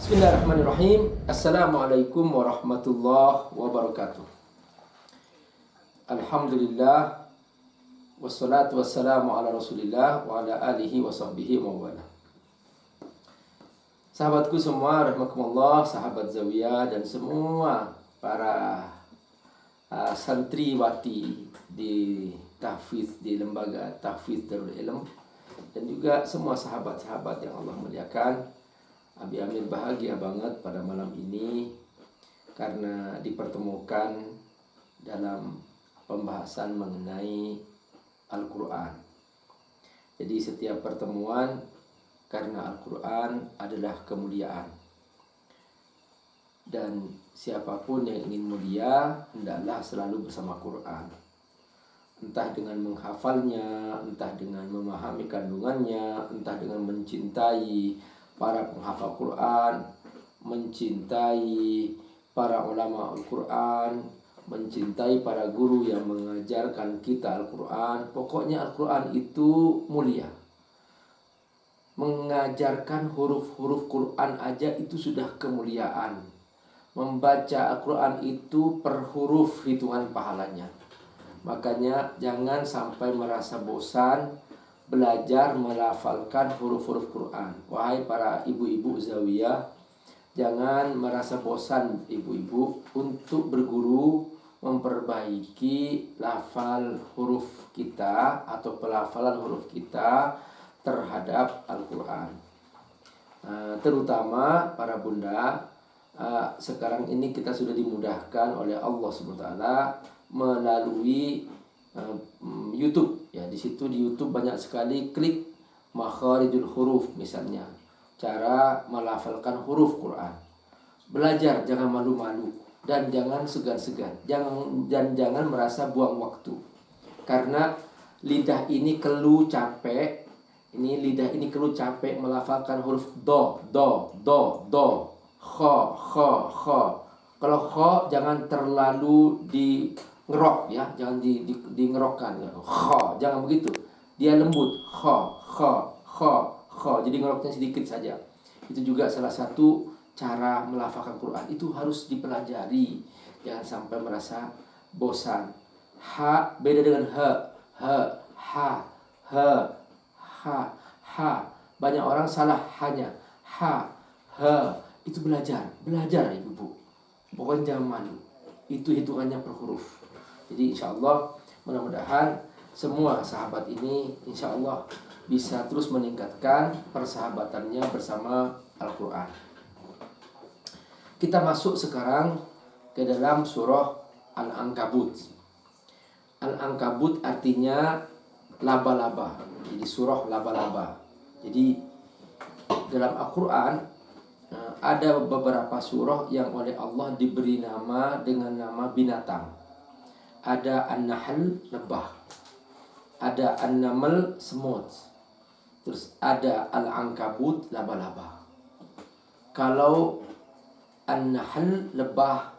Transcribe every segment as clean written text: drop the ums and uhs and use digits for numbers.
Bismillahirrahmanirrahim. Assalamualaikum warahmatullahi wabarakatuh. Alhamdulillah, wassalatu wassalamu ala rasulillah wa ala alihi wa sahbihi wa wala. Sahabatku semua, rahimakumullah, sahabat Zawiyah dan semua para santriwati di tahfidz, di lembaga tahfidz Darul Ilm, dan juga semua sahabat-sahabat yang Allah muliakan. Abi Amir bahagia banget pada malam ini karena dipertemukan dalam pembahasan mengenai Al-Quran. Jadi setiap pertemuan, karena Al-Quran adalah kemuliaan, dan siapapun yang ingin mulia hendaklah selalu bersama Quran, entah dengan menghafalnya, entah dengan memahami kandungannya, entah dengan mencintai para penghafal Quran, mencintai para ulama Al-Quran, mencintai para guru yang mengajarkan kita Al-Quran. Pokoknya Al-Quran itu mulia. Mengajarkan huruf-huruf Quran aja itu sudah kemuliaan. Membaca Al-Quran itu per huruf hitungan pahalanya. Makanya jangan sampai merasa bosan belajar melafalkan huruf-huruf Quran. Wahai para ibu-ibu Zawiyah, jangan merasa bosan ibu-ibu untuk berguru memperbaiki lafal huruf kita atau pelafalan huruf kita terhadap Al-Quran. Terutama para bunda, sekarang ini kita sudah dimudahkan oleh Allah SWT melalui YouTube. Ya, di situ di YouTube banyak sekali klik makharijul huruf misalnya, cara melafalkan huruf Quran. Belajar jangan malu-malu dan jangan segan-segan. Jangan merasa buang waktu. Karena lidah ini keluh capek. Lidah ini keluh capek melafalkan huruf do, kho. Kalau kho jangan terlalu ngerok ya, jangan di ngerokkan ya. Kho, jangan begitu. Dia lembut. Kho. Jadi ngeroknya sedikit saja. Itu juga salah satu cara melafalkan Quran. Itu harus dipelajari. Jangan sampai merasa bosan. Ha beda dengan ha. Banyak orang salah hanya ha. Itu belajar ibu-ibu. Pokoknya jangan malu. Itu hitungannya per huruf. Jadi insya Allah mudah-mudahan semua sahabat ini insya Allah bisa terus meningkatkan persahabatannya bersama Al-Quran. Kita masuk sekarang ke dalam surah Al-Ankabut. Al-Ankabut artinya laba-laba. Jadi surah laba-laba. Jadi dalam Al-Quran ada beberapa surah yang oleh Allah diberi nama dengan nama binatang. Ada An-Nahl, lebah. Ada An-Naml, semut. Terus ada Al-Ankabut, laba-laba. Kalau An-Nahl, lebah,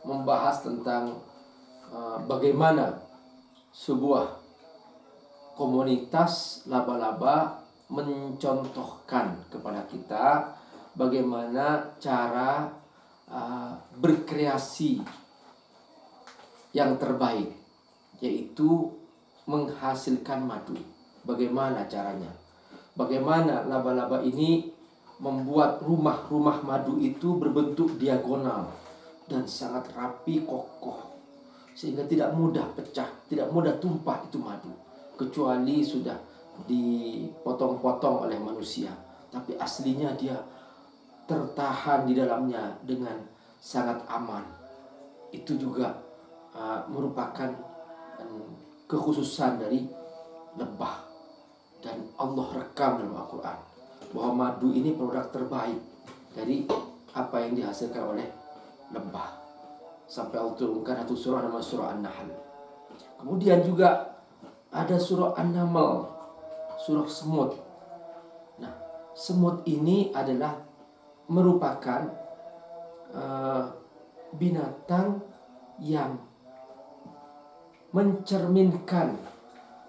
membahas tentang bagaimana sebuah komunitas laba-laba mencontohkan kepada kita bagaimana cara berkreasi yang terbaik, yaitu menghasilkan madu. Bagaimana caranya? Bagaimana laba-laba ini membuat rumah-rumah madu itu berbentuk diagonal dan sangat rapi, kokoh, sehingga tidak mudah pecah, tidak mudah tumpah itu madu, kecuali sudah dipotong-potong oleh manusia. Tapi aslinya dia tertahan di dalamnya dengan sangat aman. Itu juga merupakan kekhususan dari lebah. Dan Allah rekam dalam Al-Quran bahwa madu ini produk terbaik dari apa yang dihasilkan oleh lebah. Sampai Allah turunkan satu surah nama surah An-Nahl. Kemudian juga ada surah An-Naml, surah semut. Nah, semut ini adalah merupakan binatang yang mencerminkan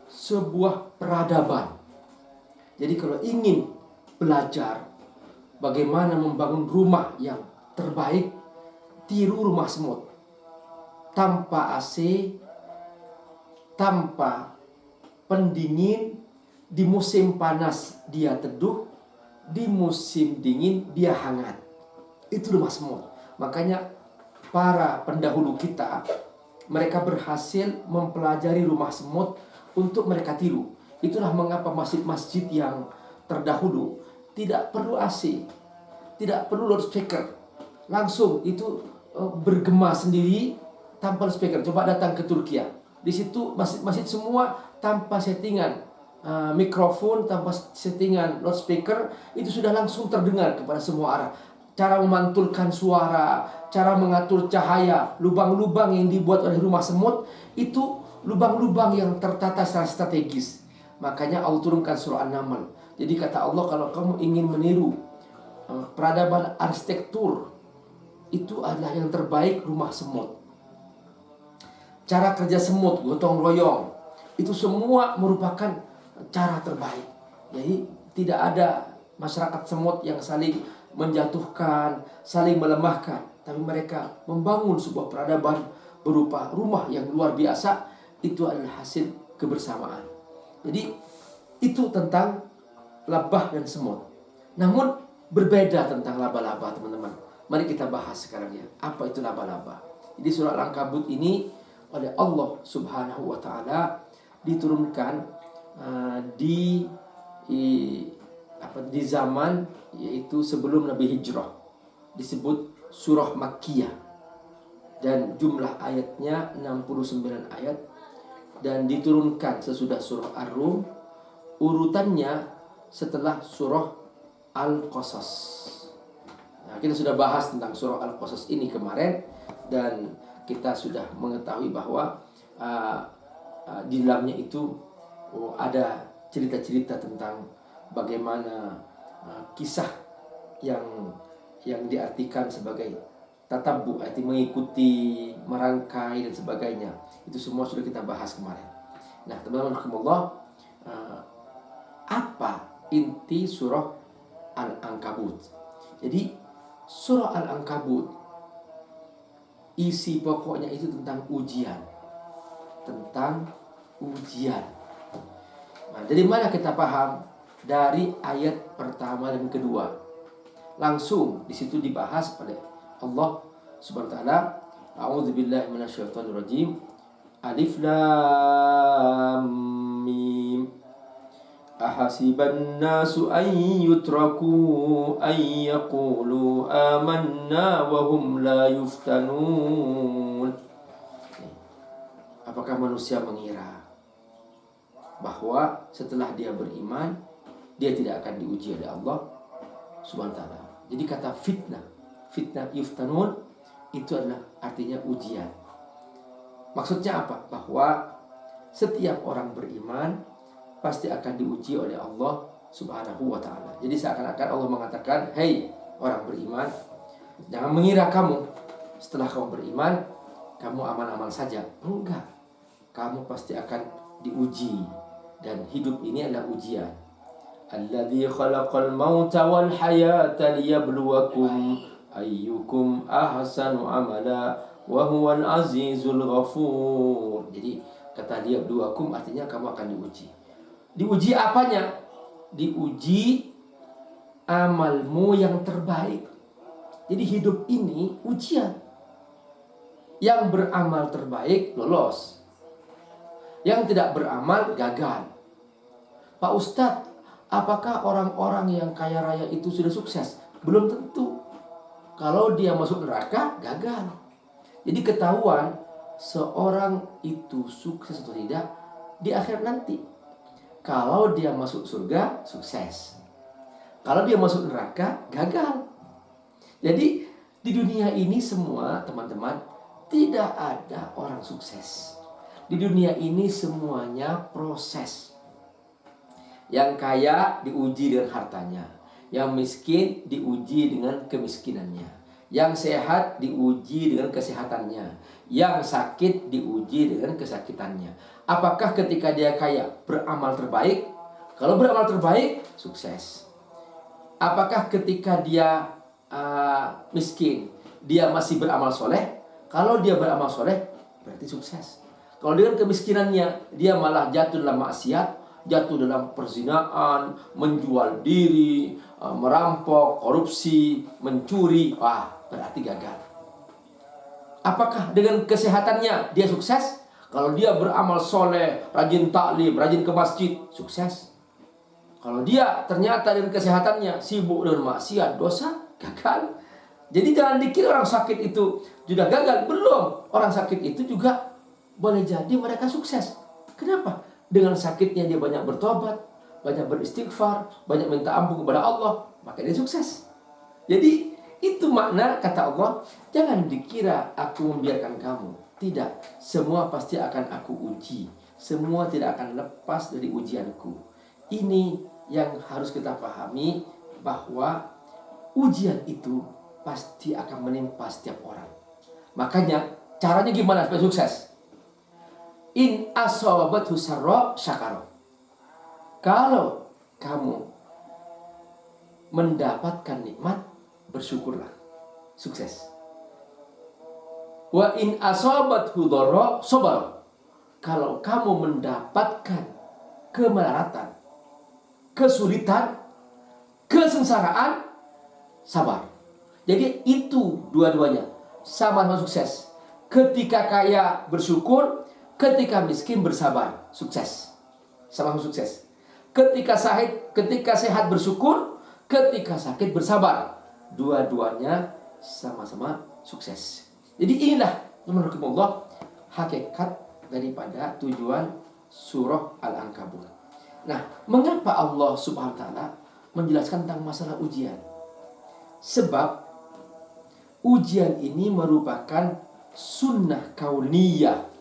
sebuah peradaban. Jadi kalau ingin belajar bagaimana membangun rumah yang terbaik, tiru rumah semut. Tanpa AC, tanpa pendingin, di musim panas dia teduh, di musim dingin dia hangat. Itu rumah semut. Makanya para pendahulu kita, mereka berhasil mempelajari rumah semut untuk mereka tiru. Itulah mengapa masjid-masjid yang terdahulu tidak perlu AC, tidak perlu loudspeaker. Langsung itu bergema sendiri tanpa speaker. Coba datang ke Turki. Di situ masjid-masjid semua tanpa settingan mikrofon, tanpa settingan loudspeaker, itu sudah langsung terdengar kepada semua arah. Cara memantulkan suara, cara mengatur cahaya, lubang-lubang yang dibuat oleh rumah semut itu lubang-lubang yang tertata secara strategis. Makanya Allah turunkan surah An-Naml. Jadi kata Allah, kalau kamu ingin meniru peradaban arsitektur, itu adalah yang terbaik rumah semut. Cara kerja semut, gotong royong, itu semua merupakan cara terbaik. Jadi tidak ada masyarakat semut yang saling menjatuhkan, saling melemahkan, tapi mereka membangun sebuah peradaban berupa rumah yang luar biasa. Itu adalah hasil kebersamaan. Jadi itu tentang lebah dan semut. Namun berbeda tentang laba-laba, teman-teman. Mari kita bahas sekarang ya, apa itu laba-laba. Jadi surah Al-Ankabut ini oleh Allah Subhanahu wa taala diturunkan di zaman yaitu sebelum Nabi Hijrah. Disebut surah Makkiyah. Dan jumlah ayatnya 69 ayat, dan diturunkan sesudah surah Ar-Rum, urutannya setelah surah Al-Qasas. Nah, kita sudah bahas tentang surah Al-Qasas ini kemarin, dan kita sudah mengetahui bahwa di dalamnya itu ada cerita-cerita tentang bagaimana kisah yang diartikan sebagai tatabbu, arti mengikuti, merangkai dan sebagainya. Itu semua sudah kita bahas kemarin. Nah, teman-teman rahimakumullah, apa inti surah Al-Ankabut? Jadi surah Al-Ankabut isi pokoknya itu tentang ujian. Tentang ujian. Nah, dari mana kita paham? Dari ayat pertama dan kedua. Langsung di situ dibahas oleh Allah Subhanahu wa taala. A'udzubillahi minasyaitonirrajim. Alif Lam Mim. Ahasiban nasu an yutraku an yaqulu amanna wa hum la yuftanun. Apakah manusia mengira bahwa setelah dia beriman dia tidak akan diuji oleh Allah Subhanahu wa taala. Jadi kata fitnah yuftanun itu adalah artinya ujian. Maksudnya apa? Bahwa setiap orang beriman pasti akan diuji oleh Allah Subhanahu wa taala. Jadi seakan-akan Allah mengatakan, "Hei orang beriman, jangan mengira kamu setelah kamu beriman kamu aman-aman saja." Enggak. Kamu pasti akan diuji, dan hidup ini adalah ujian. Alladzi khalaqal mauta wal hayata liyabluwakum ayyukum ahsanu amala wa huwal azizul ghafur. Jadi kata liyabluwakum artinya kamu akan diuji. Diuji apanya? Diuji amalmu yang terbaik. Jadi hidup ini ujian. Yang beramal terbaik lolos, yang tidak beramal gagal. Pak Ustadz, apakah orang-orang yang kaya raya itu sudah sukses? Belum tentu. Kalau dia masuk neraka, gagal. Jadi ketahuan seorang itu sukses atau tidak di akhirat nanti. Kalau dia masuk surga, sukses. Kalau dia masuk neraka, gagal. Jadi di dunia ini semua, teman-teman, tidak ada orang sukses. Di dunia ini semuanya proses. Yang kaya diuji dengan hartanya, yang miskin diuji dengan kemiskinannya, yang sehat diuji dengan kesehatannya, yang sakit diuji dengan kesakitannya. Apakah ketika dia kaya beramal terbaik? Kalau beramal terbaik, sukses. Apakah ketika dia miskin, dia masih beramal soleh? Kalau dia beramal soleh, berarti sukses. Kalau dengan kemiskinannya, dia malah jatuh dalam maksiat, jatuh dalam perzinaan, menjual diri, merampok, korupsi, mencuri, wah, berarti gagal. Apakah dengan kesehatannya dia sukses? Kalau dia beramal soleh, rajin taklim, rajin ke masjid, sukses. Kalau dia ternyata dengan kesehatannya sibuk dengan maksiat, dosa, gagal. Jadi jangan dikira orang sakit itu sudah gagal. Belum. Orang sakit itu juga boleh jadi mereka sukses. Kenapa? Dengan sakitnya dia banyak bertobat, banyak beristighfar, banyak minta ampun kepada Allah, maka dia sukses. Jadi itu makna kata Allah, jangan dikira aku membiarkan kamu. Tidak, semua pasti akan aku uji. Semua tidak akan lepas dari ujianku. Ini yang harus kita pahami, bahwa ujian itu pasti akan menimpa setiap orang. Makanya caranya gimana supaya sukses? In asabathu sarra syakara. Kalau kamu mendapatkan nikmat, bersyukurlah. Sukses. Wa in asabathu dharra sabar. Kalau kamu mendapatkan kemelaratan, kesulitan, kesengsaraan, sabar. Jadi itu dua-duanya sama-sama sukses. Ketika kaya bersyukur, ketika miskin bersabar, sukses. Sama-sama sukses. Ketika sehat bersyukur, ketika sakit bersabar, dua-duanya sama-sama sukses. Jadi inilah menurut Allah hakikat daripada tujuan surah Al-Ankabut. Nah, mengapa Allah Subhanahu wa taala menjelaskan tentang masalah ujian? Sebab ujian ini merupakan sunnah kauniyah.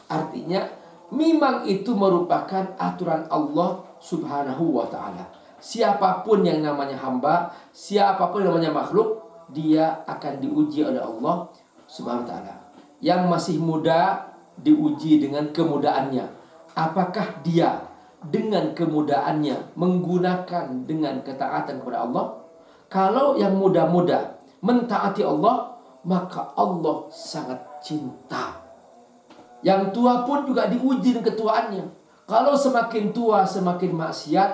Artinya memang itu merupakan aturan Allah Subhanahu wa ta'ala. Siapapun yang namanya hamba, siapapun yang namanya makhluk, dia akan diuji oleh Allah Subhanahu wa ta'ala. Yang masih muda diuji dengan kemudaannya. Apakah dia dengan kemudaannya menggunakan dengan ketaatan kepada Allah? Kalau yang muda-muda mentaati Allah, maka Allah sangat cinta. Yang tua pun juga diuji dengan ketuaannya. Kalau semakin tua semakin maksiat,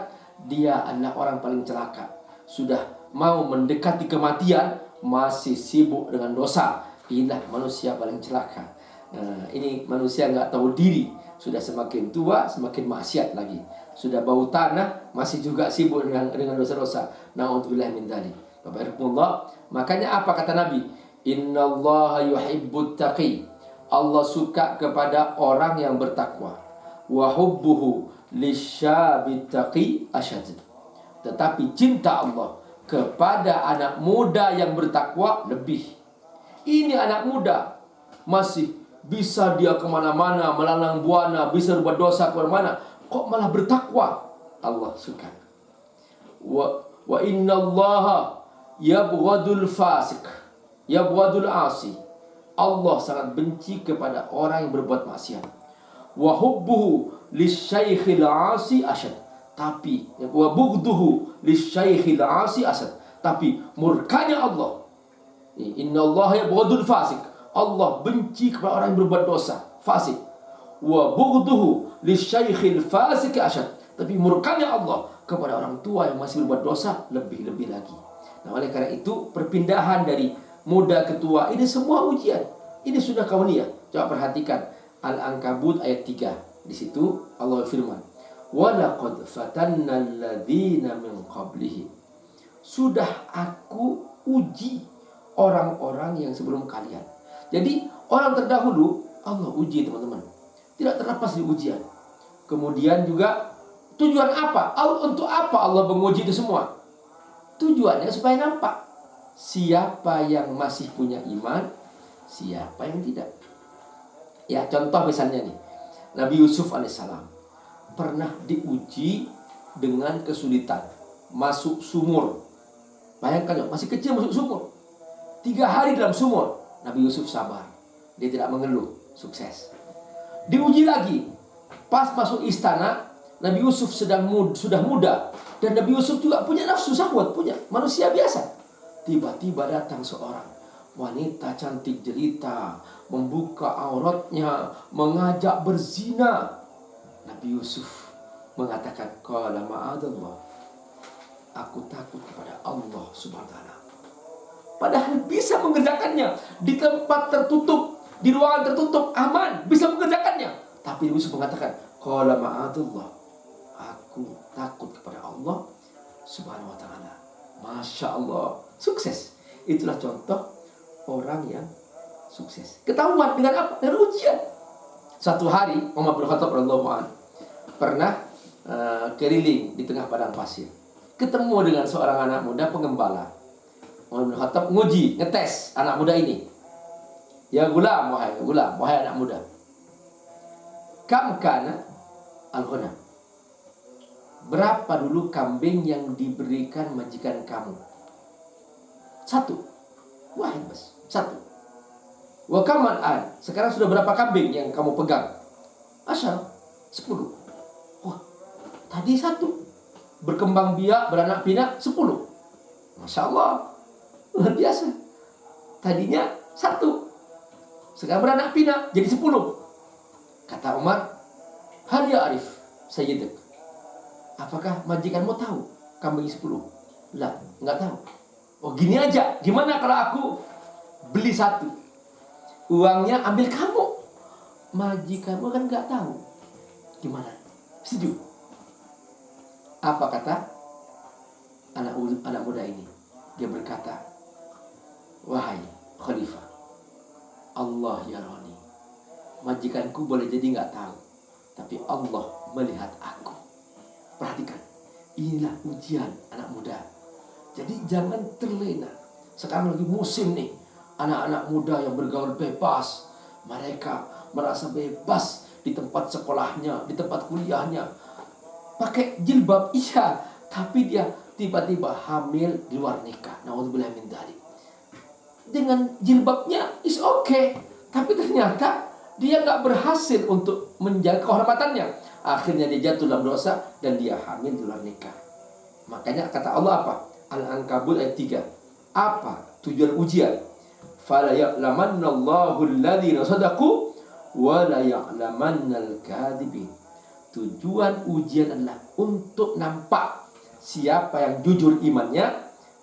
dia adalah orang paling celaka. Sudah mau mendekati kematian, masih sibuk dengan dosa. Inilah manusia paling celaka. Nah, ini manusia nggak tahu diri. Sudah semakin tua semakin maksiat lagi. Sudah bau tanah masih juga sibuk dengan dosa-dosa. Na'udzubillah min dzalik. Bapak-bapak, makanya apa kata Nabi? Innallaha yuhibbut taqi. Allah suka kepada orang yang bertakwa. Wa hubbuhu lisyabit taqi asyad. Tetapi cinta Allah kepada anak muda yang bertakwa lebih. Ini anak muda masih bisa dia kemana-mana, melalang buana, bisa berbuat dosa kemana-mana, kok malah bertakwa? Allah suka. Wa innallaha yabghadul fasik, yabghadul asi. Allah sangat benci kepada orang yang berbuat maksiat. Wa hubbuhu lisyaikhil asi asyad. Tapi wa bughduhu lisyaikhil asi asyad. Tapi murkanya Allah, innallaha yabghadul fasik, Allah benci kepada orang yang berbuat dosa, fasik. Wa bughduhu lisyaikhil fasik asyad. Tapi murkanya Allah kepada orang tua yang masih berbuat dosa lebih-lebih lagi. Nah, oleh karena itu perpindahan dari muda ke tua ini semua ujian. Ini sudah kauniyah. Coba perhatikan Al-Ankabut ayat 3. Di situ Allah firman, "Wa laqad fatanna alladzina min qablihim." Sudah aku uji orang-orang yang sebelum kalian. Jadi orang terdahulu Allah uji, teman-teman. Tidak terlepas di ujian. Kemudian juga tujuan apa? Untuk apa Allah menguji itu semua? Tujuannya supaya nampak siapa yang masih punya iman, siapa yang tidak. Ya, contoh misalnya nih, Nabi Yusuf alaihissalam pernah diuji dengan kesulitan, masuk sumur. Bayangkan, masih kecil masuk sumur. 3 hari dalam sumur. Nabi Yusuf sabar, dia tidak mengeluh, sukses. Diuji lagi, pas masuk istana, Nabi Yusuf sudah muda, dan Nabi Yusuf juga punya nafsu syahwat, punya manusia biasa. Tiba-tiba datang seorang wanita cantik jelita, membuka auratnya, mengajak berzina. Nabi Yusuf mengatakan, qala ma'adallah, aku takut kepada Allah Subhanahu wa ta'ala. Padahal bisa mengerjakannya di tempat tertutup, di ruangan tertutup, aman, bisa mengerjakannya. Tapi Yusuf mengatakan, qala ma'adallah, aku takut kepada Allah Subhanahu wa ta'ala. Masya Allah, sukses. Itulah contoh orang yang sukses. Ketahuan dengan apa? Dengan ujian. Satu hari Umar bin Khattab radhiyallahu anhu pernah keliling di tengah padang pasir, ketemu dengan seorang anak muda pengembala. Umar bin Khattab nguji, ngetes anak muda ini. Ya gulam, wahai anak muda, kam kana al-ghanam, berapa dulu kambing yang diberikan majikan kamu? Satu. Wahid bas, satu. Wa kamal an, sekarang sudah berapa kambing yang kamu pegang? Asyar, 10. Wah, tadi satu, berkembang biak, beranak pinak 10. Masya Allah, luar biasa. Tadinya satu, sekarang beranak pinak jadi 10. Kata Umar, hal ya arif sayyidik, apakah majikanmu tahu kambing 10? Lah, enggak tahu. Oh gini aja, gimana kalau aku beli satu, uangnya ambil kamu, majikanmu kan enggak tahu. Gimana? Setuju? Apa kata anak muda ini? Dia berkata, wahai khalifah, Allah yarani, majikanku boleh jadi enggak tahu, tapi Allah melihat aku. Perhatikan, inilah ujian anak muda. Jadi jangan terlena. Sekarang lagi musim nih, anak-anak muda yang bergaul bebas. Mereka merasa bebas di tempat sekolahnya, di tempat kuliahnya. Pakai jilbab, iya, tapi dia tiba-tiba hamil di luar nikah. Nauzubillah min dzalik. Dengan jilbabnya is okay, tapi ternyata dia gak berhasil untuk menjaga kehormatannya. Akhirnya dia jatuh dalam dosa dan dia hamil di luar nikah. Makanya kata Allah apa? Al-Ankabut ayat 3. Apa tujuan ujian? Fala ya'lamannallahu alladhina shadaqu wa la ya'lamannal kadhibin. Tujuan ujian adalah untuk nampak siapa yang jujur imannya,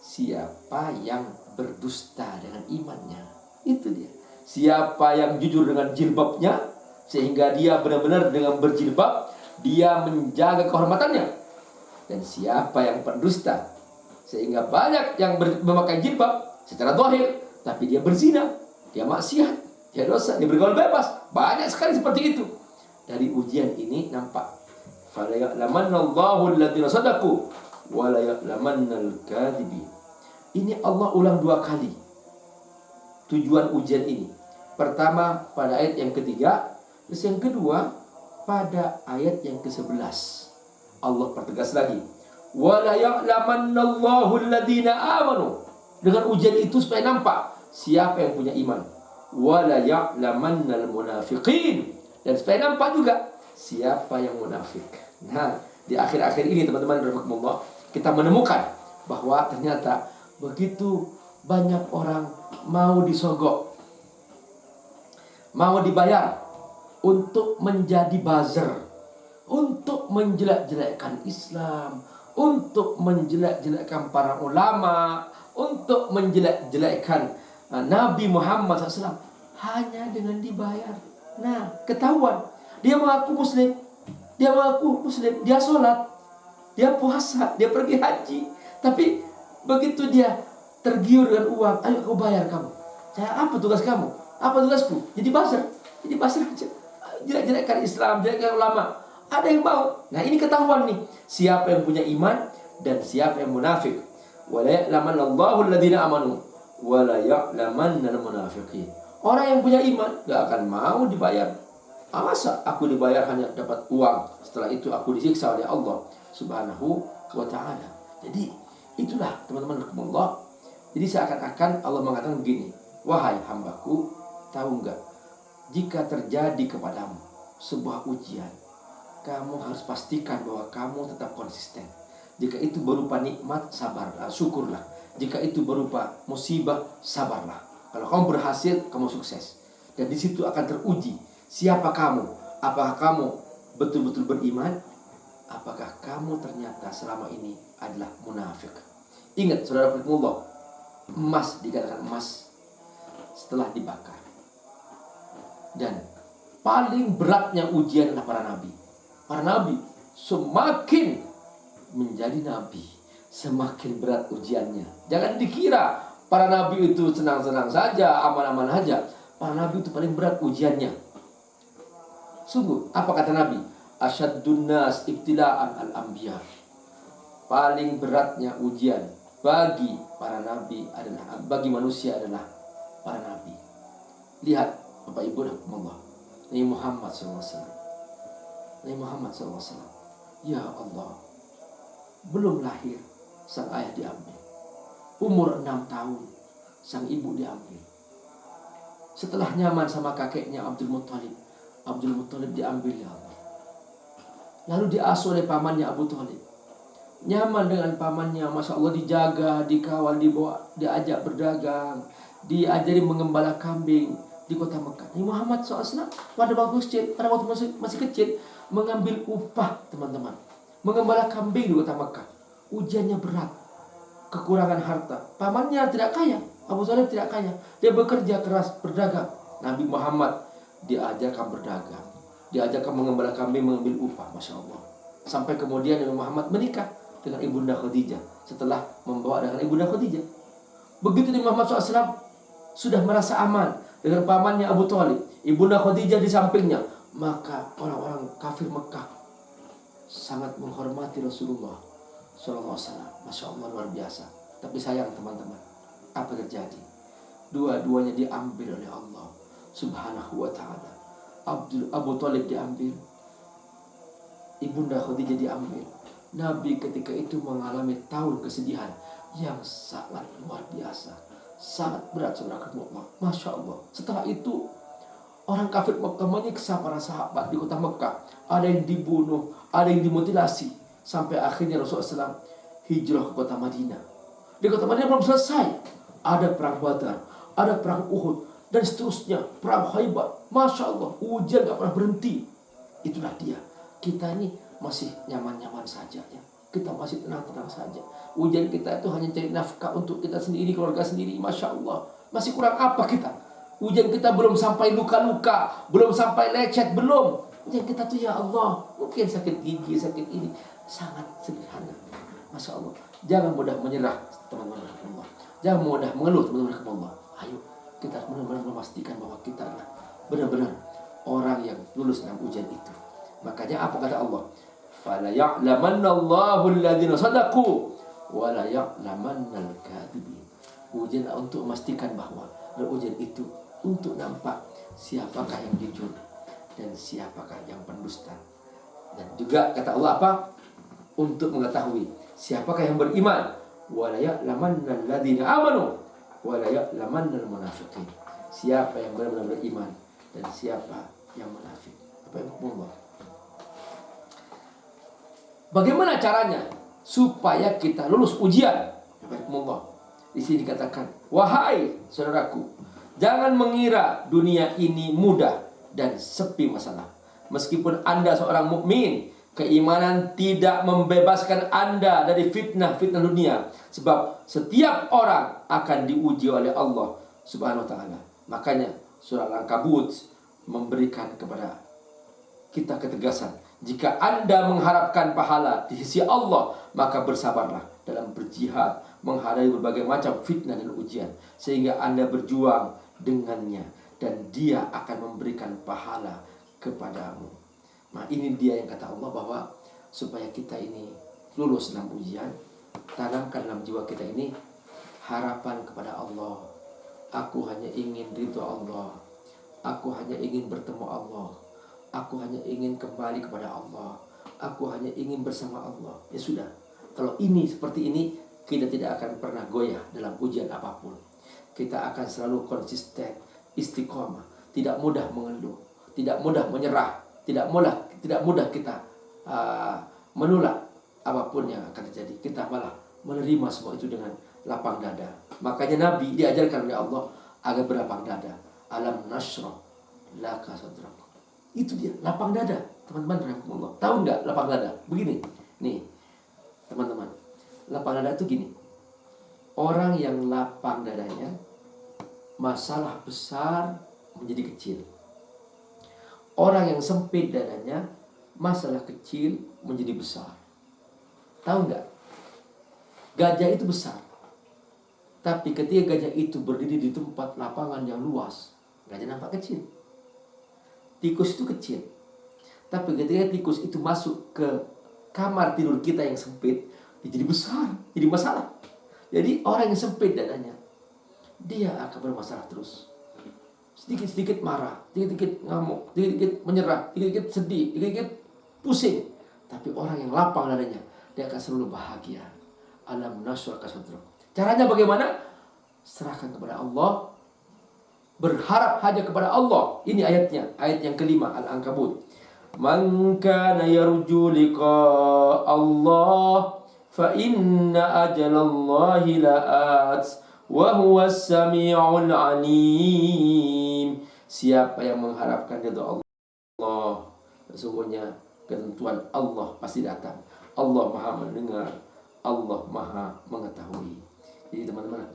siapa yang berdusta dengan imannya. Itu dia. Siapa yang jujur dengan jilbabnya, sehingga dia benar-benar dengan berjilbab dia menjaga kehormatannya. Dan siapa yang berdusta, sehingga banyak yang memakai jilbab secara zahir, tapi dia berzina, dia maksiat, dia dosa, dia bergaul bebas. Banyak sekali seperti itu. Dari ujian ini nampak, fala ya'lamannallahu alladhina shadaqu wa la ya'lamannal kadhibin. Ini Allah ulang 2 kali tujuan ujian ini. Pertama pada ayat yang ketiga, terus yang kedua pada ayat yang ke-11. Allah pertegas lagi, wala ya'lamannallahu alladhina amanu. Dengan ujian itu supaya nampak siapa yang punya iman. Wala ya'lamannal munafiqin, dan supaya nampak juga siapa yang munafik. Nah, di akhir-akhir ini teman-teman rahimakumullah, kita menemukan bahwa ternyata begitu banyak orang mau disogok, mau dibayar untuk menjadi buzzer, untuk menjelek-jelekkan Islam, untuk menjelek-jelekkan para ulama, untuk menjelek-jelekkan Nabi Muhammad SAW, hanya dengan dibayar. Nah, ketahuan dia mengaku muslim, dia sholat, dia puasa, dia pergi haji, tapi begitu dia tergiur dengan uang, ayo aku bayar kamu. Saya, apa tugas kamu? Apa tugasku? Jadi buzzer aja. Jelek-jelekkan Islam, jelek-jelekkan ulama. Ada yang mau. Nah, ini ketahuan nih, siapa yang punya iman dan siapa yang munafik. Wala ya'lamannallahu alladhina amanu wala ya'lamannal munafiqin. Orang yang punya iman gak akan mau dibayar. Masa aku dibayar hanya dapat uang, setelah itu aku disiksa oleh Allah Subhanahu wa ta'ala. Jadi itulah teman-teman rahimakumullah. Jadi seakan-akan Allah mengatakan begini, wahai hambaku, tahu enggak, jika terjadi kepadamu sebuah ujian, kamu harus pastikan bahwa kamu tetap konsisten. Jika itu berupa nikmat, sabarlah, syukurlah. Jika itu berupa musibah, sabarlah. Kalau kamu berhasil, kamu sukses. Dan di situ akan teruji siapa kamu. Apakah kamu betul-betul beriman? Apakah kamu ternyata selama ini adalah munafik? Ingat, saudara-saudara, emas dikatakan emas setelah dibakar. Dan paling beratnya ujian adalah para nabi. Para nabi semakin menjadi nabi, semakin berat ujiannya. Jangan dikira para nabi itu senang-senang saja, aman-aman saja. Para nabi itu paling berat ujiannya. Sungguh, apa kata Nabi? Asyaddun nas ibtila'an al-anbiya. Paling beratnya ujian bagi para nabi adalah, bagi manusia adalah para nabi. Lihat Bapak Ibu rahmatullah, Nabi Muhammad SAW. Nabi Muhammad SAW. Ya Allah, belum lahir sang ayah diambil. Umur 6 tahun sang ibu diambil. Setelah nyaman sama kakeknya Abdul Muttalib diambil ya Allah. Lalu diasuh oleh pamannya Abu Thalib. Nyaman dengan pamannya, Masya Allah, dijaga, dikawal, dibawa, diajak berdagang, diajari mengembala kambing di kota Mekah. Nabi Muhammad SAW pada waktu masih kecil mengambil upah, teman-teman, mengembala kambing di kota Mekah. Ujiannya berat, kekurangan harta. Pamannya tidak kaya, Abu Thalib tidak kaya. Dia bekerja keras, berdagang. Nabi Muhammad diajarkan berdagang, diajarkan mengembala kambing, mengambil upah, Masya Allah. Sampai kemudian Nabi Muhammad menikah dengan Ibunda Khadijah setelah membawa dengan Ibunda Khadijah. Begitu Nabi Muhammad SAW sudah merasa aman dengan pamannya Abu Thalib, Ibunda Khadijah di sampingnya, maka orang-orang kafir Mekah sangat menghormati Rasulullah SAW. Masya Allah, luar biasa. Tapi sayang teman-teman, apa terjadi? Dua-duanya diambil oleh Allah Subhanahu wa ta'ala. Abu Thalib diambil, Ibunda Khadijah diambil. Nabi ketika itu mengalami tahun kesedihan yang sangat luar biasa, sangat berat, saudara-saudara. Masya Allah. Setelah itu orang kafir Mekah menyiksa para sahabat di kota Mekah. Ada yang dibunuh, ada yang dimutilasi, sampai akhirnya Rasulullah SAW hijrah ke kota Madinah. Di kota Madinah belum selesai, ada perang Badar, ada perang Uhud, dan seterusnya, perang Khaybar. Masya Allah, ujian gak pernah berhenti. Itulah dia. Kita ini masih nyaman-nyaman saja ya. Kita masih tenang-tenang saja. Ujian kita itu hanya cari nafkah untuk kita sendiri, keluarga sendiri. Masya Allah, masih kurang apa kita? Ujian kita belum sampai luka-luka, belum sampai lecet, belum. Ujian kita tuh ya Allah, mungkin sakit gigi, sakit ini, sangat sederhana. Masya Allah. Jangan mudah menyerah, teman-teman. Jangan mudah mengeluh, teman-teman. Ayo, kita benar-benar memastikan bahwa kita adalah benar-benar orang yang lulus dalam ujian itu. Makanya apa kata Allah? Fala ya'lamannallahu alladhina sadaqu wa la ya'lamannal kadhibin. Ujian untuk memastikan bahwa ujian itu untuk nampak siapakah yang jujur dan siapakah yang pendusta. Dan juga kata Allah apa? Untuk mengetahui siapakah yang beriman. Wa la ya'lamannal ladzina amanu wa la ya'lamannal munafiqin. Siapa yang benar-benar beriman dan siapa yang munafik. Apa yang Allah? Bagaimana caranya supaya kita lulus ujian? Allah. Di sini dikatakan, wahai saudaraku, jangan mengira dunia ini mudah dan sepi masalah. Meskipun Anda seorang mukmin, keimanan tidak membebaskan Anda dari fitnah-fitnah dunia. Sebab setiap orang akan diuji oleh Allah Subhanahu wa ta'ala. Makanya surah Al-Ankabut memberikan kepada kita ketegasan. Jika Anda mengharapkan pahala di sisi Allah, maka bersabarlah dalam berjihad, menghadapi berbagai macam fitnah dan ujian, sehingga Anda berjuang dengannya, dan Dia akan memberikan pahala kepadamu. Nah, ini dia yang kata Allah bahwa supaya kita ini lulus dalam ujian, tanamkan dalam jiwa kita ini harapan kepada Allah. Aku hanya ingin ridho Allah. Aku hanya ingin bertemu Allah. Aku hanya ingin kembali kepada Allah. Aku hanya ingin bersama Allah. Ya sudah, kalau ini seperti ini, kita tidak akan pernah goyah dalam ujian apapun. Kita akan selalu konsisten, istiqomah, tidak mudah mengeluh, tidak mudah menyerah, tidak mudah kita menolak apapun yang akan terjadi. Kita malah menerima semua itu dengan lapang dada. Makanya Nabi diajarkan oleh Allah agar berlapang dada. Alam nashrah laka sadrak. Itu dia, lapang dada. Teman-teman rahimakumullah. Tahu nggak lapang dada? Begini. Nih, teman-teman. Lapang dada itu gini. Orang yang lapang dadanya, masalah besar menjadi kecil. Orang yang sempit dadanya, masalah kecil menjadi besar. Tahu nggak? Gajah itu besar. Tapi ketika gajah itu berdiri di tempat lapangan yang luas, gajah nampak kecil. Tikus itu kecil. Tapi ketika tikus itu masuk ke kamar tidur kita yang sempit, dia jadi besar, jadi masalah. Jadi orang yang sempit dadanya, dia akan bermasalah terus. Sedikit-sedikit marah, sedikit-sedikit ngamuk, sedikit-sedikit menyerah, sedikit-sedikit sedih, sedikit-sedikit pusing. Tapi orang yang lapang dadanya, dia akan selalu bahagia. Alam nashrah laka sadrak. Caranya bagaimana? Serahkan kepada Allah, berharap hanya kepada Allah. Ini ayatnya, ayat yang kelima, Al-Ankabut. Man kana yarju liqa Allah fa inna ajalallahi la'at wa huwas sami'ul alim. Siapa yang mengharapkan ridha Allah, sesungguhnya ketentuan Allah pasti datang. Allah Maha mendengar, Allah Maha mengetahui. Jadi teman-teman,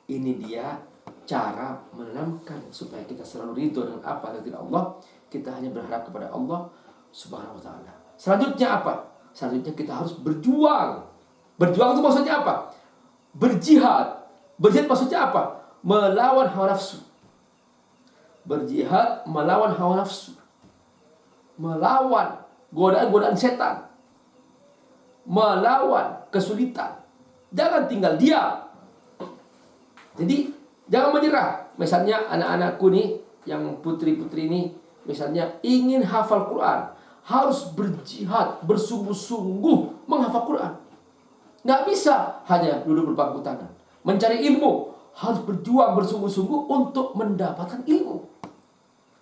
ini dia cara menanamkan supaya kita selalu ridho dengan apa yang tidak Allah. Kita hanya berharap kepada Allah Subhanahu wa ta'ala. Selanjutnya apa? Selanjutnya kita harus berjuang. Berjuang itu maksudnya apa? Berjihad. Berjihad maksudnya apa? Melawan hawa nafsu. Berjihad melawan hawa nafsu. Melawan godaan-godaan setan. Melawan kesulitan. Jangan tinggal diam. Jadi jangan menyerah. Misalnya anak-anakku nih, yang putri-putri ini, misalnya ingin hafal Quran, harus berjihad, bersungguh-sungguh menghafal Quran. Nggak bisa hanya duduk berpangku tangan. Mencari ilmu, harus berjuang bersungguh-sungguh untuk mendapatkan ilmu.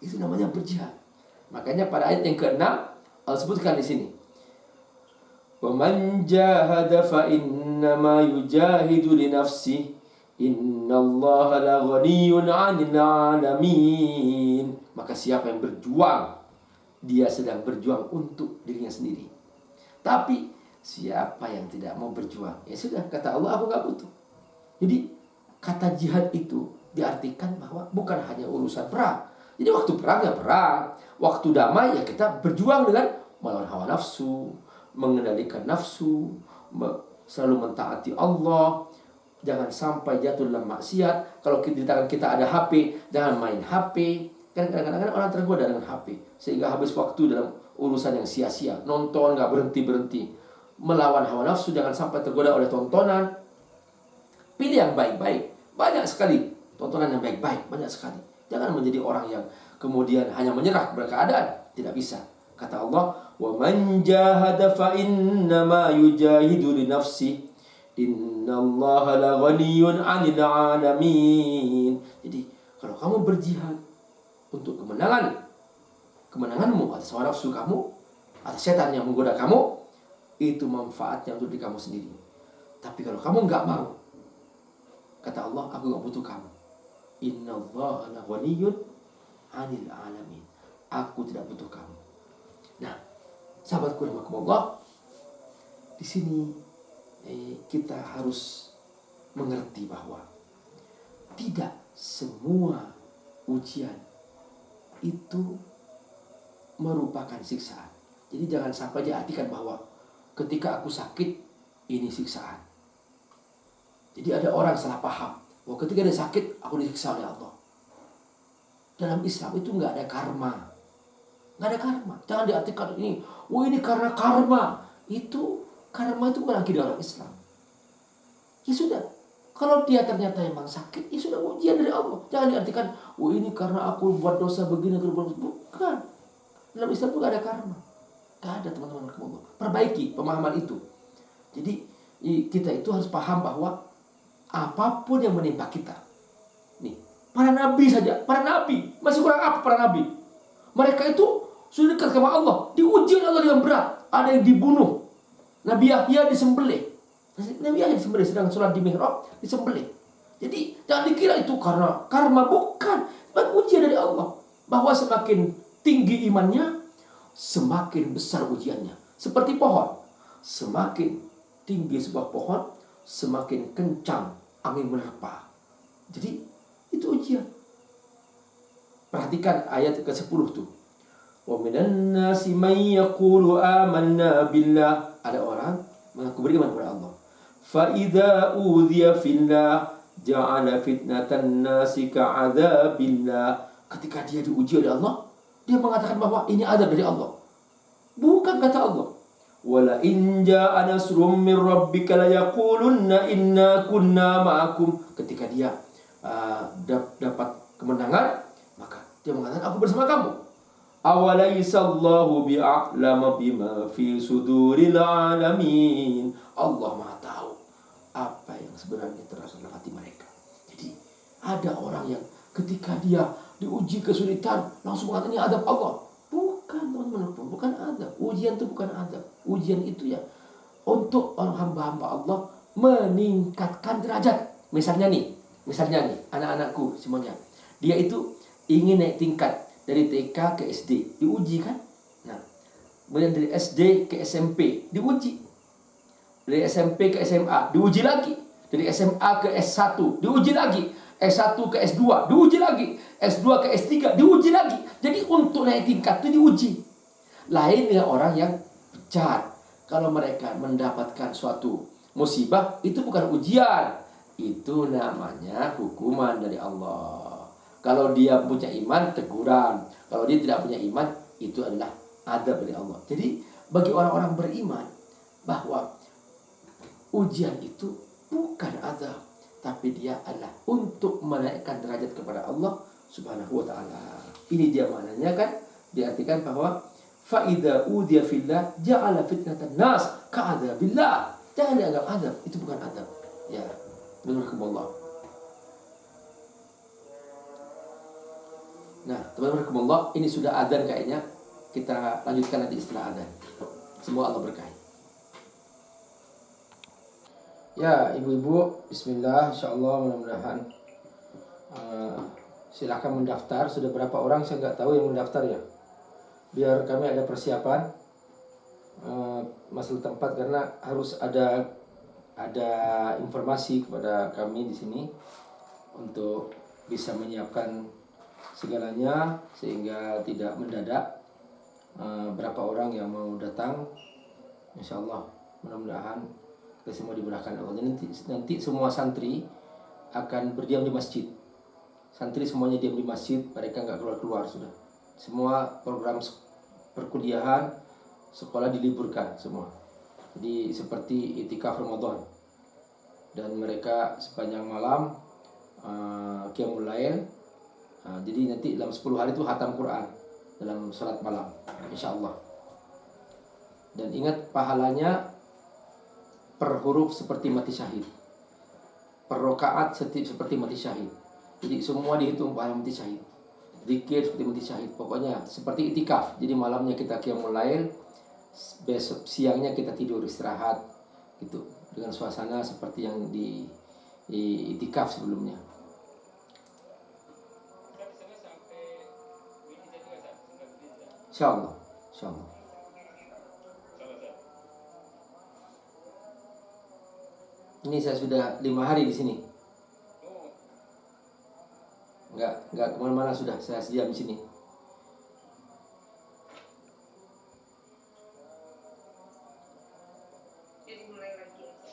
Itu namanya berjihad. Makanya pada ayat yang ke-6 Allah sebutkan di sini. Wa man jahada fa innama yujahidu li nafsihi innallaha la ghaniyyun 'anil 'alamin. Maka siapa yang berjuang, dia sedang berjuang untuk dirinya sendiri. Tapi siapa yang tidak mau berjuang, ya sudah, kata Allah, aku gak butuh. Jadi kata jihad itu diartikan bahwa bukan hanya urusan perang. Jadi waktu perang ya perang, waktu damai ya kita berjuang dengan melawan hawa nafsu, mengendalikan nafsu, selalu mentaati Allah. Jangan sampai jatuh dalam maksiat. Kalau di tangan kita ada HP, jangan main HP. Kan kadang-kadang orang tergoda dengan HP, sehingga habis waktu dalam urusan yang sia-sia. Nonton gak berhenti-berhenti. Melawan hawa nafsu, jangan sampai tergoda oleh tontonan. Pilih yang baik-baik. Banyak sekali tontonan yang baik-baik, banyak sekali. Jangan menjadi orang yang kemudian hanya menyerah kepada keadaan. Tidak bisa. Kata Allah, wa man jahada fa innama yujahidu li nafsihi innallaha la ghaniyyun 'anil 'alamin. Jadi kalau kamu berjihad untuk kemenanganmu atas hawa nafsu kamu, atas setan yang menggoda kamu, itu manfaatnya untuk diri kamu sendiri. Tapi kalau kamu enggak mau, kata Allah, aku enggak butuh kamu. Innallaha la ghaniyyun 'anil 'alamin. Aku tidak butuh kamu. Nah, sahabatku rahimakumullah, di sini kita harus mengerti bahwa tidak semua ujian itu merupakan siksaan. Jadi jangan sampai diartikan bahwa ketika aku sakit, ini siksaan. Jadi ada orang salah paham bahwa ketika dia sakit, aku disiksa oleh Allah. Dalam Islam itu nggak ada karma. Nggak ada karma. Jangan diartikan ini, ini karena karma. Karma itu bukan akidah orang Islam. Ya sudah, kalau dia ternyata memang sakit, ya sudah, ujian dari Allah. Jangan diartikan, ini karena aku buat dosa begini, bukan. Dalam Islam itu gak ada karma. Gak ada, teman-teman. Perbaiki pemahaman itu. Jadi kita itu harus paham bahwa apapun yang menimpa kita, nih, para nabi saja, para nabi masih kurang apa para nabi? Mereka itu sudah dekat sama Allah, diuji oleh Allah dengan berat. ada yang dibunuh. Nabi Yahya disembelih. Nabi Yahya disembelih sedang sholat di mihrab, disembelih. Jadi jangan dikira itu karena karma, bukan. Ujian dari Allah. Bahwa semakin tinggi imannya, semakin besar ujiannya. Seperti pohon. Semakin tinggi sebuah pohon, semakin kencang angin menerpa. Jadi itu ujian. Perhatikan ayat ke-10 tuh. Wa minan nasi may yaqulu amanna billah. Ada orang mengaku beriman kepada Allah. Fa idza udhiya fillah ja'ala fitnatan nasi ka'adzabillah. Ketika dia diuji oleh Allah, dia mengatakan bahwa ini azab dari Allah. Bukan kata Allah. Wala in ja'a nasrum min rabbika la yaqulunna inna kunna ma'akum. Ketika dia dapat kemenangan, maka dia mengatakan aku bersama kamu. Awalaysallahu bi'a'lama bima fi suduril alamin. Allah Maha tahu apa yang sebenarnya terasa dalam hati mereka. Jadi ada orang yang ketika dia diuji kesulitan langsung mengatakan ini azab Allah. Bukan, teman-teman, bukan azab. Ujian itu bukan azab. Ujian itu ya untuk orang hamba-hamba Allah meningkatkan derajat. Misalnya nih, anak-anakku semuanya. Dia itu ingin naik tingkat dari TK ke SD, diuji kan? Nah, kemudian dari SD ke SMP, diuji. Dari SMP ke SMA, diuji lagi. Dari SMA ke S1, diuji lagi. S1 ke S2, diuji lagi. S2 ke S3, diuji lagi. Jadi untuk naik tingkat itu diuji. Lain dengan orang yang pecat. Kalau mereka mendapatkan suatu musibah, itu bukan ujian. Itu namanya hukuman dari Allah. Kalau dia punya iman, teguran. Kalau dia tidak punya iman, itu adalah azab dari Allah. Jadi bagi orang-orang beriman, bahwa ujian itu bukan azab, tapi dia adalah untuk menaikkan derajat kepada Allah Subhanahu wa ta'ala. Ini dia maknanya kan, diartikan bahwa fa idza udhiya fillah ja'ala fitnatan nas ka'adzabillah. Jangan dianggap azab, itu bukan azab. Ya, menurutkumullah. Nah, teman-teman, ini sudah adzan kayaknya. Kita lanjutkan nanti setelah adzan. Semoga Allah berkahi. Ya, ibu-ibu, bismillah, insyaallah, mudah-mudahan silahkan mendaftar. Sudah berapa orang saya nggak tahu yang mendaftar ya. Biar kami ada persiapan masalah tempat, karena harus ada informasi kepada kami di sini untuk bisa menyiapkan segalanya sehingga tidak mendadak. Berapa orang yang mau datang, insyaallah, mudah-mudahan kita semua dimudahkan Allah. Nanti semua santri akan berdiam di masjid. Santri semuanya diam di masjid, mereka nggak keluar-keluar sudah. Semua program perkuliahan, sekolah diliburkan semua. Jadi seperti itikaf Ramadan. Dan mereka sepanjang malam qiyamul lail. Jadi nanti dalam 10 hari itu khatam Quran dalam salat malam, insyaallah. Dan ingat, pahalanya per huruf seperti mati syahid, per rakaat seperti mati syahid. Jadi semua dihitung pahala mati syahid. Zikir seperti mati syahid. Pokoknya seperti itikaf. Jadi malamnya kita qiyamul lail, besok siangnya kita tidur istirahat gitu, dengan suasana seperti yang di itikaf sebelumnya. Insyaallah, insyaallah. Ini saya sudah 5 hari di sini. Enggak kemana-mana sudah, saya diam di sini.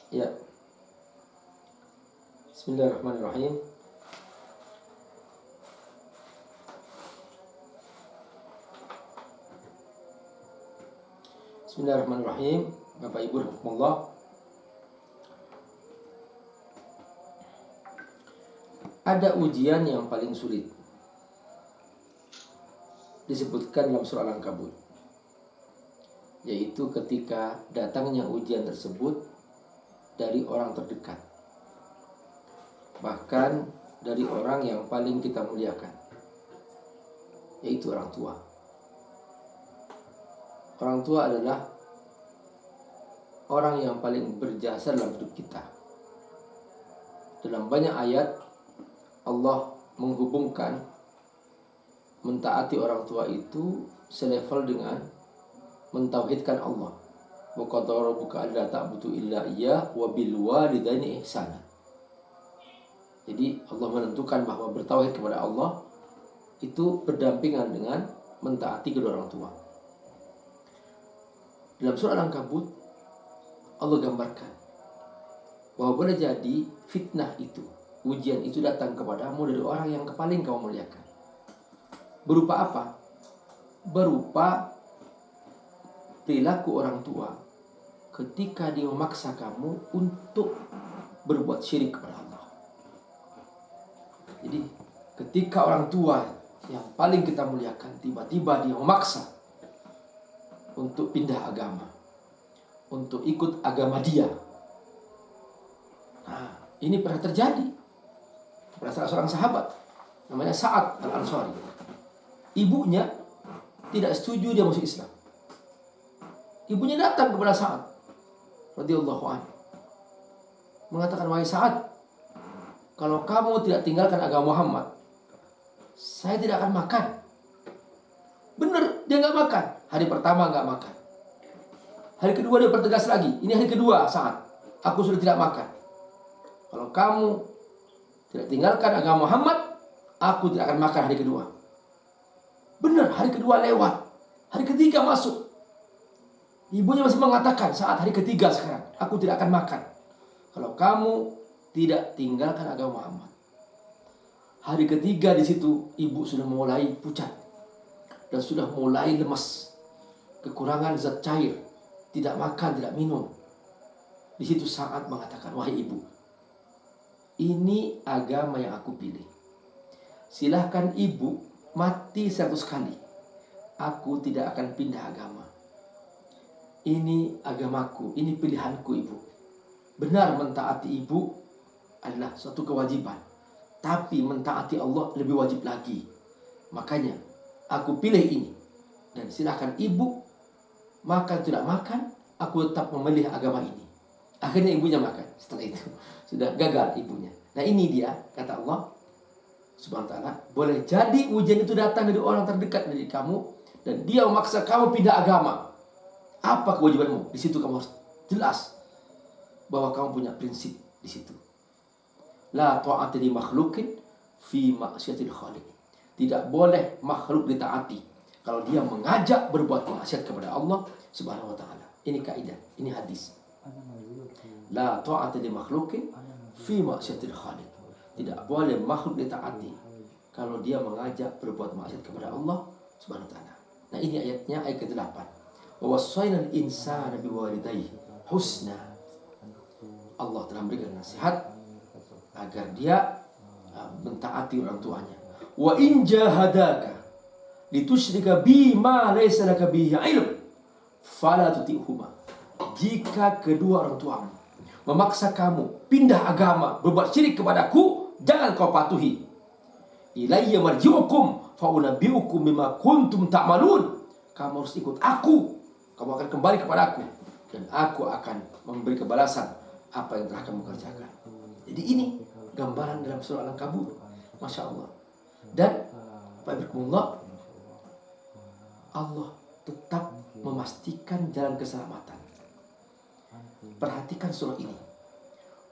Ya. Bismillahirrahmanirrahim. Bismillahirrahmanirrahim. Bapak Ibu rahimakumullah. Ada ujian yang paling sulit, disebutkan dalam surah Al-Ankabut, yaitu ketika datangnya ujian tersebut dari orang terdekat, bahkan dari orang yang paling kita muliakan, yaitu orang tua. Orang tua adalah orang yang paling berjasa dalam hidup kita. Dalam banyak ayat Allah menghubungkan mentaati orang tua itu selevel dengan mentauhidkan Allah. Wa qadara rabbuka alla ta'budu illa iyyah wa bil walidaini ihsana. Jadi Allah menentukan bahwa bertauhid kepada Allah itu berdampingan dengan mentaati kedua orang tua. Dalam surah Al-Ankabut Allah gambarkan bahwa boleh jadi fitnah itu, ujian itu datang kepadamu dari orang yang paling kamu muliakan. Berupa apa? Berupa perilaku orang tua ketika dia memaksa kamu untuk berbuat syirik kepada Allah. Jadi ketika orang tua yang paling kita muliakan tiba-tiba dia memaksa untuk pindah agama, untuk ikut agama dia. Nah, ini pernah terjadi pada salah seorang sahabat namanya Sa'ad Al-Ansari. Ibunya tidak setuju dia masuk Islam. Ibunya datang kepada Sa'ad radhiyallahu anhu, mengatakan, wahai Sa'ad, kalau kamu tidak tinggalkan agama Muhammad, saya tidak akan makan. Benar, dia nggak makan. Hari pertama nggak makan. Hari kedua dia pertegas lagi. Ini hari kedua Sa'ad, aku sudah tidak makan. Kalau kamu tidak tinggalkan agama Muhammad, aku tidak akan makan hari kedua. Benar, hari kedua lewat. Hari ketiga masuk. Ibunya masih mengatakan, saat hari ketiga sekarang, aku tidak akan makan kalau kamu tidak tinggalkan agama Muhammad. Hari ketiga di situ ibu sudah mulai pucat dan sudah mulai lemas, kekurangan zat cair, tidak makan, tidak minum. Di situ Sa'ad mengatakan, wahai ibu, ini agama yang aku pilih. Silahkan ibu mati 100 kali, aku tidak akan pindah agama. Ini agamaku, ini pilihanku ibu. Benar, mentaati ibu adalah suatu kewajiban, tapi mentaati Allah lebih wajib lagi. Makanya aku pilih ini. Dan silahkan ibu makan tidak makan, aku tetap memilih agama ini. Akhirnya ibunya makan. Setelah itu sudah gagal ibunya. Nah, ini dia kata Allah Subhanahu wa ta'ala, boleh jadi ujian itu datang dari orang terdekat dari kamu dan dia memaksa kamu pindah agama. Apa kewajibanmu? Di situ kamu harus jelas bahwa kamu punya prinsip di situ. La ta'ata li makhluqin fi ma'siyatil khaliq. Tidak boleh makhluk ditaati kalau dia mengajak berbuat maksiat kepada Allah Subhanahu wa ta'ala. Ini kaidah, ini hadis. La ta'ata li makhluqin fi ma'siyatil khaliq. Tidak boleh makhluk ditaati kalau dia mengajak berbuat maksiat kepada Allah Subhanahu wa ta'ala. Nah, ini ayatnya, ayat ke-8. Wa wassaynal insana biwalidayhi husna. Allah telah memberikan nasihat agar dia mentaati orang tuanya. Wa in jahadaka litusyrika bima laysa laka bihi ilm fala tuti'huma. Jika kedua orang tuamu memaksa kamu pindah agama, berbuat syirik kepadaku, jangan kau patuhi. Ilayya marji'ukum fa unabbi'ukum bima kuntum ta'malun. Kamu harus ikut aku. Kamu akan kembali kepada aku dan aku akan memberi kebalasan apa yang telah kamu kerjakan. Jadi ini gambaran dalam surah Al-Ankabut. Masya Allah. Dan Pak Ibrahimullah, Allah tetap memastikan jalan keselamatan. Perhatikan surah ini.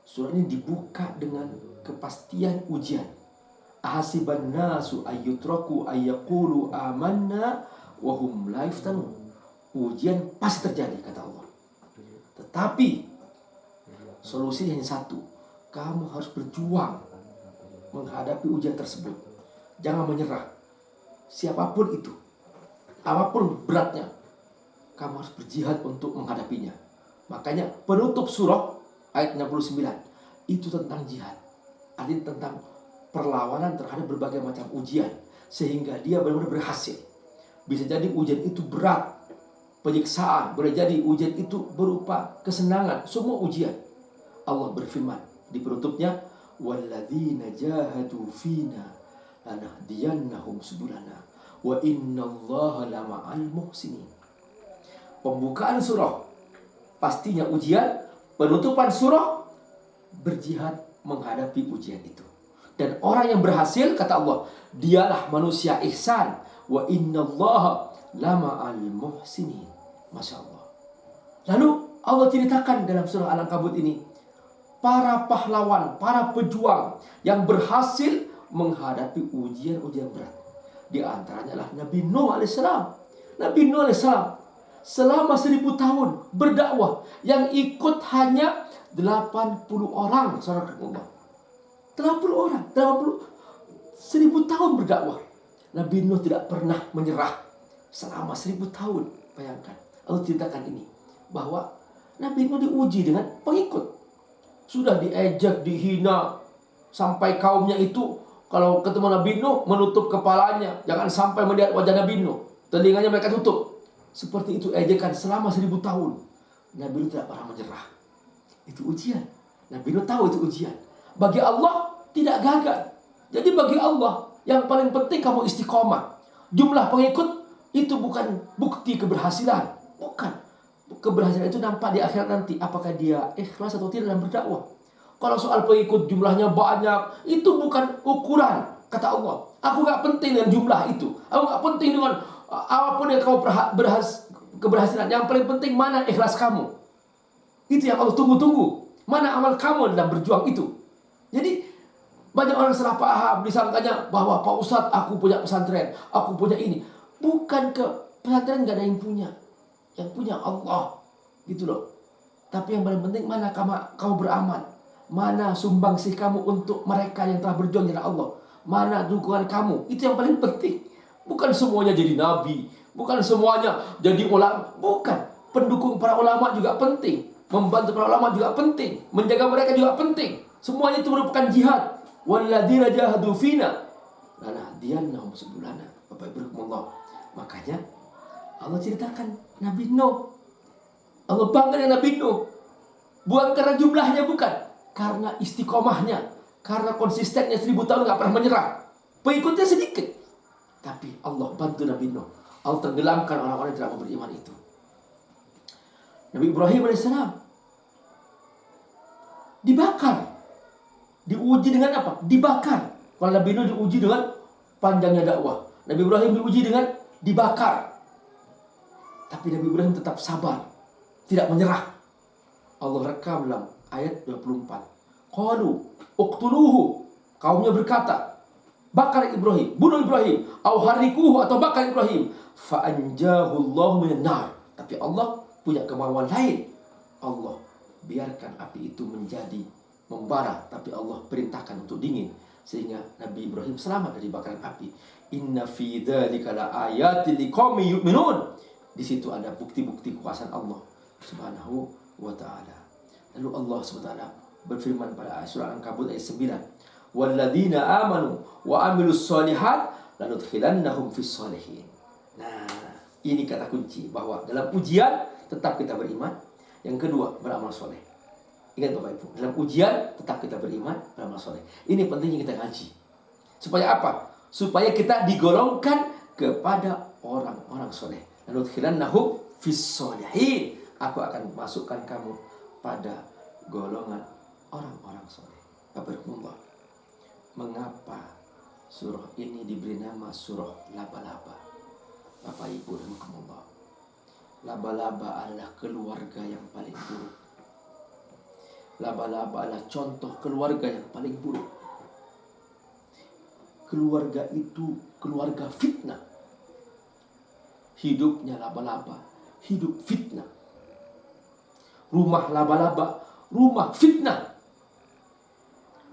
Surah ini dibuka dengan kepastian ujian. Ahasiban nasu ayyutraku ayyaqulu amanna wa hum la yuftanun. Ujian pasti terjadi kata Allah. Tetapi solusinya hanya satu. Kamu harus berjuang menghadapi ujian tersebut. Jangan menyerah. Siapapun itu, apapun beratnya, kamu harus berjihad untuk menghadapinya. Makanya penutup surah ayat 69 itu tentang jihad. Artinya tentang perlawanan terhadap berbagai macam ujian sehingga dia benar-benar berhasil. Bisa jadi ujian itu berat, penyiksaan, boleh jadi ujian itu berupa kesenangan, semua ujian. Allah berfirman di penutupnya, walladzina jahadu fina lanahdiyannahum subulana wa innallaha lama'al muhsinin. Pembukaan surah pastinya ujian. Penutupan surah, berjihad menghadapi ujian itu. Dan orang yang berhasil, kata Allah, dialah manusia ihsan. Wa innallaha lama'al muhsinin. Masya Allah. Lalu Allah ceritakan dalam surah Al-Ankabut ini, para pahlawan, para pejuang yang berhasil menghadapi ujian-ujian berat. Di antaranya adalah Nabi Nuh alaihissalam. Nabi Nuh alaihissalam selama 1000 tahun berdakwah, yang ikut hanya 80 orang, saudara Allah. 80 orang, 1000 tahun berdakwah. Nabi Nuh tidak pernah menyerah selama 1000 tahun. Bayangkan, Allah ceritakan ini, bahwa Nabi Nuh diuji dengan pengikut. Sudah diejek, dihina, sampai kaumnya itu kalau ketemu Nabi Nuh menutup kepalanya, jangan sampai melihat wajah Nabi Nuh, telinganya mereka tutup. Seperti itu ejekan selama 1000 tahun. Nabi Nuh tidak pernah menyerah. Itu ujian. Nabi Nuh tahu itu ujian. Bagi Allah tidak gagal. Jadi bagi Allah yang paling penting kamu istiqomah. Jumlah pengikut itu bukan bukti keberhasilan. Bukan. Keberhasilan itu nampak di akhirat nanti. Apakah dia ikhlas atau tidak dalam berdakwah. Kalau soal pengikut jumlahnya banyak, itu bukan ukuran. Kata Allah, aku gak penting dengan jumlah itu. Aku gak penting dengan apapun yang kamu keberhasilan. Yang paling penting mana ikhlas kamu. Itu yang Allah tunggu-tunggu. Mana amal kamu dalam berjuang itu. Jadi banyak orang salah paham, disangkanya bahwa Pak Ustadz, aku punya pesantren, aku punya ini. Bukan, ke pesantren gak ada yang punya. Yang punya Allah. Gitu loh. Tapi yang paling penting, mana kamu beramal. Mana sumbangsih kamu untuk mereka yang telah berjuang di Allah. Mana dukungan kamu. Itu yang paling penting. Bukan semuanya jadi nabi, bukan semuanya jadi ulama. Bukan. Pendukung para ulama juga penting. Membantu para ulama juga penting. Menjaga mereka juga penting. Semuanya itu merupakan jihad. Walladzina jahadu fina lanahdiyannahum subulana. Bapak Ibu Allah. Makanya Allah ceritakan Nabi Nuh. Allah bangga dengan Nabi Nuh. Bukan karena jumlahnya, bukan. Karena istiqomahnya. Karena konsistennya 1000 tahun gak pernah menyerah. Pengikutnya sedikit. Tapi Allah bantu Nabi Nuh. Allah tenggelamkan orang-orang yang tidak mau beriman itu. Nabi Ibrahim alaihissalam dibakar. Diuji dengan apa? Dibakar. Kalau Nabi Nuh diuji dengan panjangnya dakwah. Nabi Ibrahim diuji dengan dibakar. Tapi Nabi Ibrahim tetap sabar. Tidak menyerah. Allah rekam dalam ayat 24. Qalu uqtuluhu. Kaumnya berkata, bakar Ibrahim, bunuh Ibrahim, au harikuhu, atau bakar Ibrahim. Fa'anjahullahu minan nar. Tapi Allah punya kemauan lain. Allah biarkan api itu menjadi membara, tapi Allah perintahkan untuk dingin, sehingga Nabi Ibrahim selamat dari bakaran api. Inna fi dzalika laayatin liqaumin yu'minun. Di situ ada bukti-bukti kuasaan Allah Subhanahu wa taala. Lalu Allah Subhanahu wa taala berfirman pada surah Al-Ankabut ayat 9. Walladzina amanu wa amilus sholihat lanudkhilannahum fis sholihin. Nah, ini kata kunci bahwa dalam ujian tetap kita beriman. Yang kedua, beramal soleh. Ingat Bapak Ibu, dalam ujian tetap kita beriman, beramal soleh. Ini pentingnya kita ngaji. Supaya apa? Supaya kita digolongkan kepada orang-orang soleh. Lanudkhilannahum fis sholihin. Aku akan masukkan kamu pada golongan orang-orang soleh. Bapak Ibu, mengapa surah ini diberi nama surah laba-laba? Bapak Ibu rahimakumullah. Laba-laba adalah keluarga yang paling buruk. Laba-laba adalah contoh keluarga yang paling buruk. Keluarga itu keluarga fitnah. Hidupnya laba-laba, hidup fitnah. Rumah laba-laba, rumah fitnah.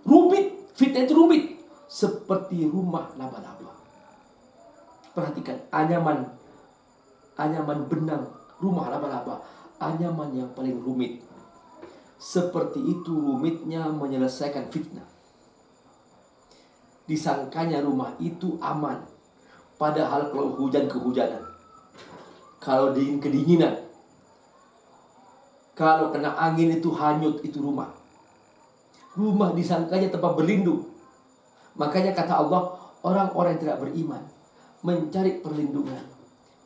Rumit, fitnah itu rumit. Seperti rumah laba-laba. Perhatikan, anyaman benang rumah laba-laba, anyaman yang paling rumit. Seperti itu rumitnya menyelesaikan fitnah. Disangkanya rumah itu aman. Padahal kalau hujan kehujanan, kalau dingin kedinginan, kalau kena angin itu hanyut itu rumah. Rumah disangkanya tempat berlindung. Makanya kata Allah, orang-orang yang tidak beriman mencari perlindungan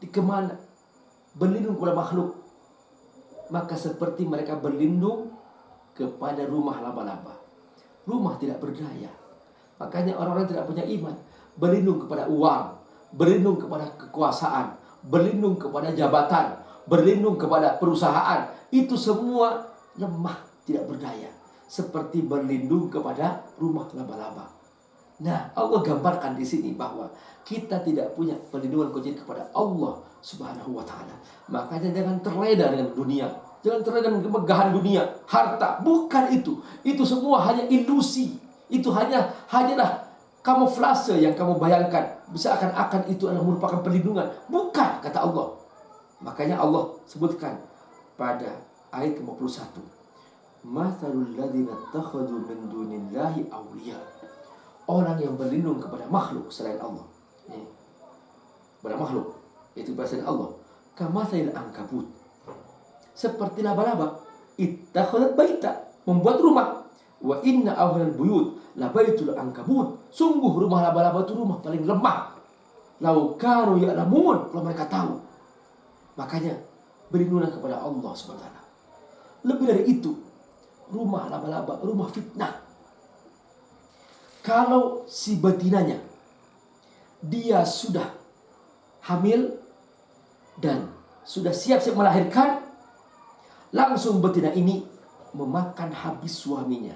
di kemana? Berlindung kepada makhluk. maka seperti mereka berlindung kepada rumah laba-laba. Rumah tidak berdaya. Makanya orang-orang tidak punya iman berlindung kepada uang, berlindung kepada kekuasaan, berlindung kepada jabatan, berlindung kepada perusahaan. Itu semua lemah, tidak berdaya. Seperti berlindung kepada rumah laba-laba. Nah, Allah gambarkan di sini bahwa kita tidak punya perlindungan kecuali kepada Allah Subhanahu wa taala. Makanya jangan terlena dengan dunia. Jangan terlena dengan kemegahan dunia, harta. Bukan itu. Itu semua hanya ilusi. Itu hanyalah kamuflase yang kamu bayangkan. Seakan-akan itu adalah merupakan perlindungan. Bukan, kata Allah. Makanya Allah sebutkan pada ayat ke-51. Mathalul ladzina takhadhu min dunillahi awliya. Orang yang berlindung kepada makhluk selain Allah. Kepada makhluk, itu bahasa Allah. Kamathalil ankabut. Seperti laba-laba. Ittakhadhat baita, membuat rumah. Wa inna awhalal buyut labaitul ankabut. Sungguh rumah laba-laba itu rumah paling lemah. Lau kanu ya'lamun, kalau mereka tahu. Makanya berlindunglah kepada Allah SWT. Lebih dari itu, rumah laba-laba, rumah fitnah. Kalau si betinanya dia sudah hamil dan sudah siap-siap melahirkan, langsung betina ini memakan habis suaminya.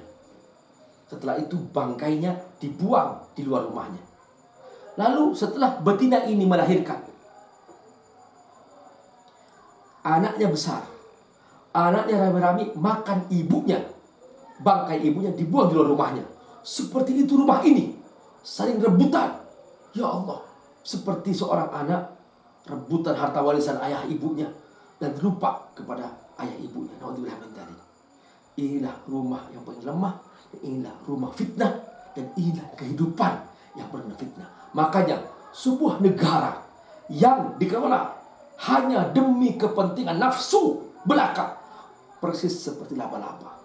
Setelah itu bangkainya dibuang di luar rumahnya. Lalu setelah betina ini melahirkan, anaknya besar, anaknya rame-rame makan ibunya. Bangkai ibunya dibuang di luar rumahnya. Seperti itu rumah ini, saling rebutan. Ya Allah, seperti seorang anak rebutan harta warisan ayah ibunya dan lupa kepada ayah ibunya. Naudzubillah min dzalik. Inilah rumah yang paling lemah, inilah rumah fitnah, dan inilah kehidupan yang penuh fitnah. Makanya sebuah negara yang dikelola hanya demi kepentingan nafsu belaka, persis seperti laba-laba,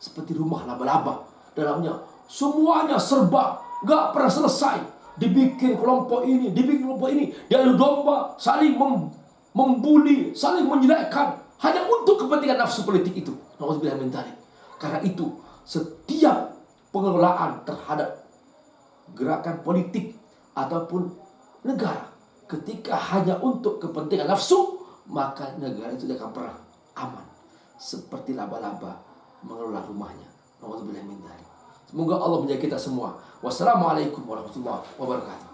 seperti rumah laba-laba. Dalamnya semuanya serba, gak pernah selesai. Dibikin kelompok ini, dibikin kelompok ini, diadu domba, saling membuli, saling menjelekkan, hanya untuk kepentingan nafsu politik itu. Nauzubillah min dzalik. Karena itu setiap pengelolaan terhadap gerakan politik ataupun negara, ketika hanya untuk kepentingan nafsu, maka negara itu tidak akan pernah aman. Seperti laba-laba mengelola rumahnya. Nauzubillah min dzalik. Semoga Allah menjaga kita semua. Wassalamualaikum warahmatullahi wabarakatuh.